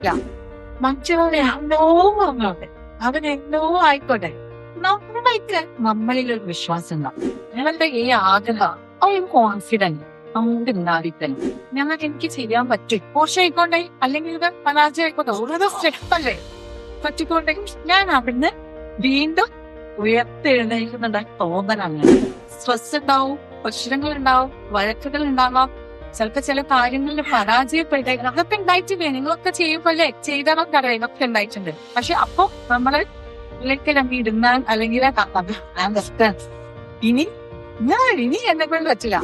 ഇല്ല. മറ്റുള്ളവരെ എന്തോ വന്നോട്ടെ, അവരെന്തോ ആയിക്കോട്ടെ, നമ്മൾക്ക് നമ്മളിലൊരു വിശ്വാസം ഉണ്ടാവും. ഞങ്ങളുടെ ഈ ആഗ്രഹം, ആ ഒരു കോൺഫിഡൻസ് നമുക്ക് ഉണ്ടായിരിക്കണം. ഞങ്ങൾക്ക് എനിക്ക് ചെയ്യാൻ പറ്റും. മോശമായിക്കോട്ടെ, അല്ലെങ്കിൽ ഇത് പരാജയമായിക്കോട്ടെ, ഓരോ സ്റ്റെപ്പല്ലേ പറ്റിക്കോട്ടെ, ഞാൻ അവിടുന്ന് വീണ്ടും ഉയർത്തെഴുന്നേൽക്കുന്നുണ്ട് തോന്നലാണ്. സ്ട്രെസ് ഉണ്ടാവും, പ്രശ്നങ്ങൾ ഉണ്ടാവും, വഴക്കുകൾ ഉണ്ടാവാം, ചിലപ്പോ ചില കാര്യങ്ങളിൽ പരാജയപ്പെട്ടേക്കണം. അതൊക്കെ ഉണ്ടായിട്ടില്ലേ? നിങ്ങളൊക്കെ ചെയ്യുമ്പോലെ ചെയ്തതൊക്കെ അറിയാം, ഇതൊക്കെ ഉണ്ടായിട്ടുണ്ട്. പക്ഷെ അപ്പൊ നമ്മള് ഇതിലേക്ക് നമ്മി ഇടുന്നാൽ അല്ലെങ്കിൽ ഇനി ഇനി എന്നെ കൊണ്ട് പറ്റില്ല.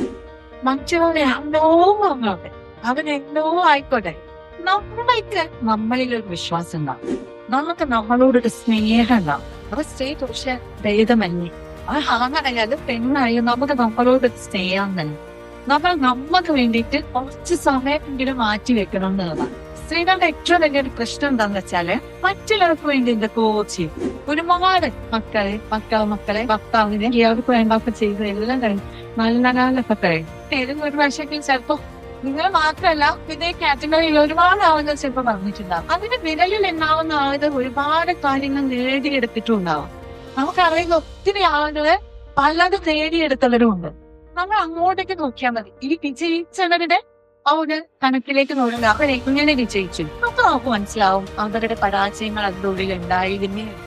മറ്റുള്ളവരെ എന്തോ വന്നോട്ടെ, അവരെന്തോ ആയിക്കോട്ടെ, നമ്മൾക്ക് നമ്മളിലൊരു വിശ്വാസം ഉണ്ടാവും. നമുക്ക് നമ്മളോടൊരു സ്നേഹം ഉണ്ടാവും. അത് സ്ത്രീ പുരുഷ ഭേദമല്ലേ, അത് ആണായാലും പെണ്ണായാലും നമുക്ക് നമ്മളോട് സ്നേഹം തന്നെ. നമ്മൾ നമുക്ക് വേണ്ടിയിട്ട് കുറച്ച് സമയമെങ്കിലും മാറ്റി വെക്കണം എന്നുള്ളതാണ്. സ്ത്രീകളുടെ ഏറ്റവും വലിയൊരു പ്രശ്നം എന്താന്ന് വെച്ചാല് മറ്റുള്ളവർക്ക് വേണ്ടി എന്തൊക്കെയോ ചെയ്യും. ഒരുപാട് മക്കളെ ഭർത്താവിനെ അവർക്ക് വേണ്ടൊക്കെ ചെയ്ത് എല്ലാം കഴിഞ്ഞു നല്ല കാലൊക്കെ കഴിയും. ഏതെങ്കിലും ഒരു വർഷത്തിൽ ചിലപ്പോ നിങ്ങൾ മാത്രമല്ല ഇതേ കാറ്റഗറിയിൽ ഒരുപാട് ആളുകൾ ചിലപ്പോൾ പറഞ്ഞിട്ടുണ്ടാവും. അതിന് വിരലിൽ ഉണ്ടാവുന്ന ആളുകൾ ഒരുപാട് കാര്യങ്ങൾ നേടിയെടുത്തിട്ടുണ്ടാവും. നമുക്കറിയുന്ന ഒത്തിരി ആളുകള് പലത് നേടിയെടുത്തവരും ഉണ്ട്. നമ്മൾ അങ്ങോട്ടേക്ക് നോക്കിയാൽ മതി. ഈ വിജയിച്ചവരുടെ ആ ഒരു കണക്കിലേക്ക് നോക്കുക, അവരെങ്ങനെ വിജയിച്ചു, അപ്പൊ നമുക്ക് മനസ്സിലാവും അവരുടെ പരാജയങ്ങൾ അതിനുള്ളിൽ ഉണ്ടായിരുന്നു.